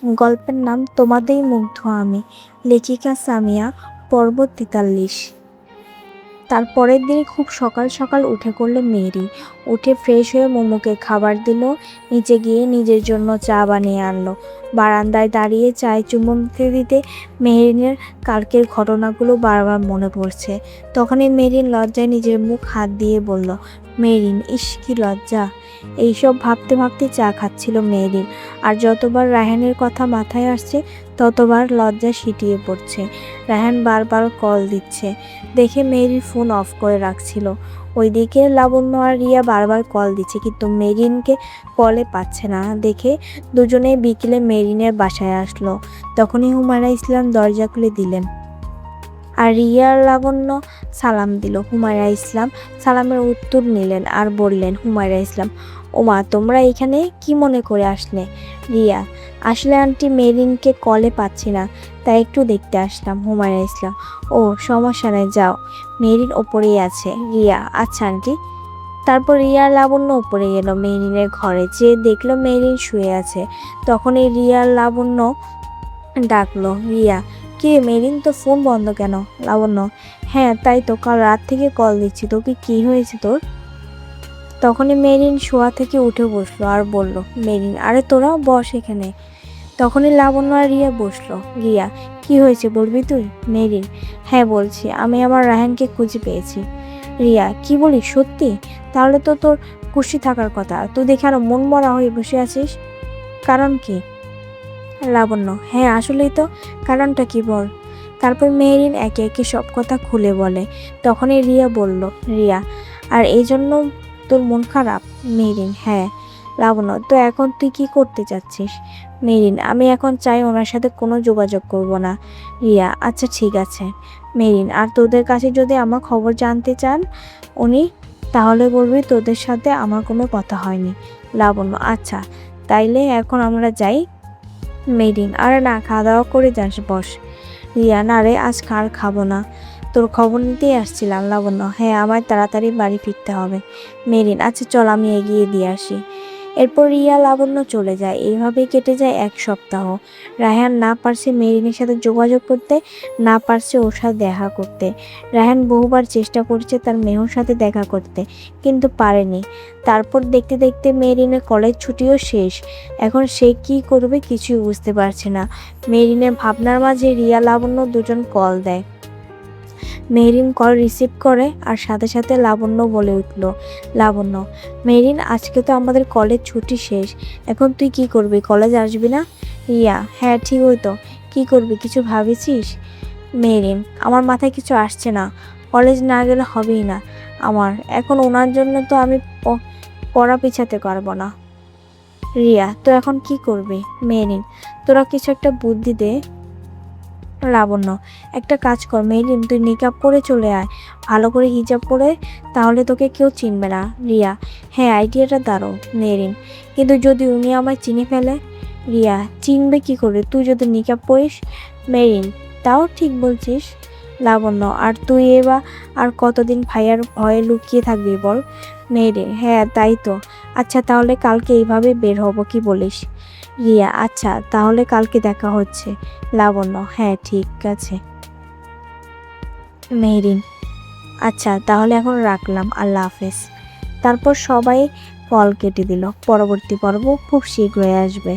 গল্পের নাম তোমাতেই মুগ্ধ আমি, লেখিকা সামিয়া, পর্ব ৪৩। তার পরের দিন খুব সকাল সকাল উঠে পড়লো মেহেরি। উঠে ফ্রেশ হয়ে মোমোকে খাবার দিল, নিচে গিয়ে নিজের জন্য চা বানিয়ে আনলো। বারান্দায় দাঁড়িয়ে চায়ে চুমুক দিতে দিতে মেহেরিনের কালকের ঘটনাগুলো বারবার মনে পড়ছে। তখনই মেহেরিন লজ্জায় নিজের মুখ হাত দিয়ে বলল, মেহেরিন, ইস কি লজ্জা। এইসব ভাবতে ভাবতে চা খাচ্ছিল মেহেরিন, আর যতবার রায়হানের কথা মাথায় আসছে ততবার লজ্জা সিটিয়ে পড়ছে। রায়হান বারবার কল দিচ্ছে দেখে মেহেরিন ফোন অফ করে রাখছিল। ওইদিকে লাবণ্য আর রিয়া বারবার কল দিচ্ছে, কিন্তু মেরিনকে কলে পাচ্ছে না দেখে দুজনেই বিকেলে মেরিনের বাসায় আসলো। তখনই হুমায়রা ইসলাম দরজা খুলে দিলেন, আর রিয়া আর লাবণ্য সালাম দিল। হুমায়রা ইসলাম সালামের উত্তর নিলেন আর বললেন, হুমায়রা ইসলাম, ওমা তোমরা এখানে কি মনে করে আসলে? রিয়া, আসলে আন্টি মেরিনকে কলে পাচ্ছি না, তাই একটু দেখতে আসলাম। হুমায়রা ইসলাম, ও সমস্যা নেই, যাও, মেরিন ওপরেই আছে। রিয়া, আচ্ছা আন্টি। তারপর রিয়া আর লাবণ্য উপরে গেল মেরিনের ঘরে, যে দেখলো মেরিন শুয়ে আছে। তখনই রিয়া আর লাবণ্য ডাকলো, রিয়া, কে মেরিন, তো ফোন বন্ধ কেন? লাবণ্য, হ্যাঁ তাই তো, কাল রাত থেকে কল দিচ্ছি, তোকে কি হয়েছে তোর? তখনই মেরিন শোয়া থেকে উঠে বসলো আর বলল, মেরিন, আরে তোরা বস এখানে। তখনই লাবণ্য আর রিয়া বসলো। রিয়া, কি হয়েছে বলবি তুই? মেরিন, হ্যাঁ বলছি, আমি আমার রায়হানকে খুঁজে পেয়েছি। রিয়া, কি বলিস, সত্যি? তাহলে তো তোর খুশি থাকার কথা, তুই দেখে আরো মন মরা হয়ে বসে আছিস, কারণ কি? লাবণ্য, হ্যাঁ আসলেই তো, কারণটা কি বল। তারপর মেহেরিন একে একে সব কথা খুলে বলে। তখনই রিয়া বলল, রিয়া, আর এই জন্য তোর মন খারাপ? মেহেরিন, হ্যাঁ। লাবণ্য, তো এখন তুই কি করতে চাচ্ছিস? মেহেরিন, আমি এখন চাই ওনার সাথে কোনো যোগাযোগ করব না। রিয়া, আচ্ছা ঠিক আছে। মেহেরিন, আর তোদের কাছে যদি আমার খবর জানতে চান উনি, তাহলে বলবি তোদের সাথে আমার কোনো কথা হয়নি। লাবণ্য, আচ্ছা তাইলে এখন আমরা যাই। মেরিন, আরে না, খাওয়া দাওয়া করে যাস, বস। রিয়া, না রে, আজ আর খাবো না, তোর খবর নিতেই আসছিলাম। লাবণ্য, হ্যাঁ আমার তাড়াতাড়ি বাড়ি ফিরতে হবে। মেরিন, আচ্ছা চল আমি এগিয়ে দিয়ে আসি। এরপর রিয়া লাবণ্য চলে যায়। এইভাবেই কেটে যায় 1 সপ্তাহ। রায়হান না পারছে মেরিনের সাথে যোগাযোগ করতে, না পারছে ওর সাথে দেখা করতে। রায়হান বহুবার চেষ্টা করছে তার মেহুর সাথে দেখা করতে, কিন্তু পারেনি। তারপর দেখতে দেখতে মেরিনের কলেজ ছুটিও শেষ। এখন সে কি করবে কিছুই বুঝতে পারছে না। মেরিনের ভাবনার মাঝে রিয়া লাবণ্য দুজন কল দেয়। মেরিন কল রিসিভ করে আর সাথে সাথে লাবণ্য বলে উঠল, লাবণ্য, মেরিন, আজকে তো আমাদের কলেজ ছুটি শেষ, এখন তুই কি করবি, কলেজ আসবি না? রিয়া, হ্যাঁ ঠিক হইতো, কি করবি কিছু ভাবেছিস? মেরিন, আমার মাথায় কিছু আসছে না, কলেজ না গেলে হবেই না আমার, এখন ওনার জন্য তো আমি পড়া পিছাতে পারবো না। রিয়া, তো এখন কি করবি? মেরিন, তোরা কিছু একটা বুদ্ধি দে। লাবণ্য, একটা কাজ কর মেরিন, তুই নিকাব পরে চলে আয়, ভালো করে হিজাব পরে, তাহলে তোকে কেউ চিনবে না। রিয়া, হ্যাঁ আইডিয়াটা দারুণ। মেরিন, কিন্তু যদি উনি আমায় চিনে ফেলে? রিয়া, চিনবে কি করে, তুই যদি নিকাব পরিস। মেরিন, তাও ঠিক বলছিস। লাবণ্য, আর তুই আর কতদিন ভাইয়ার ভয়ে লুকিয়ে থাকবি বল? মেরিন, হ্যাঁ তাই তো। আচ্ছা তাহলে কালকে এইভাবে বের হব, কি বলিস? রিয়া, আচ্ছা তাহলে কালকে দেখা হচ্ছে। লাবণ্য, হ্যাঁ ঠিক আছে। মেহরিন, আচ্ছা তাহলে এখন রাখলাম, আল্লাহ হাফেজ। তারপর সবাই কল কেটে দিল। পরবর্তী পর্ব খুব শীঘ্রই আসবে।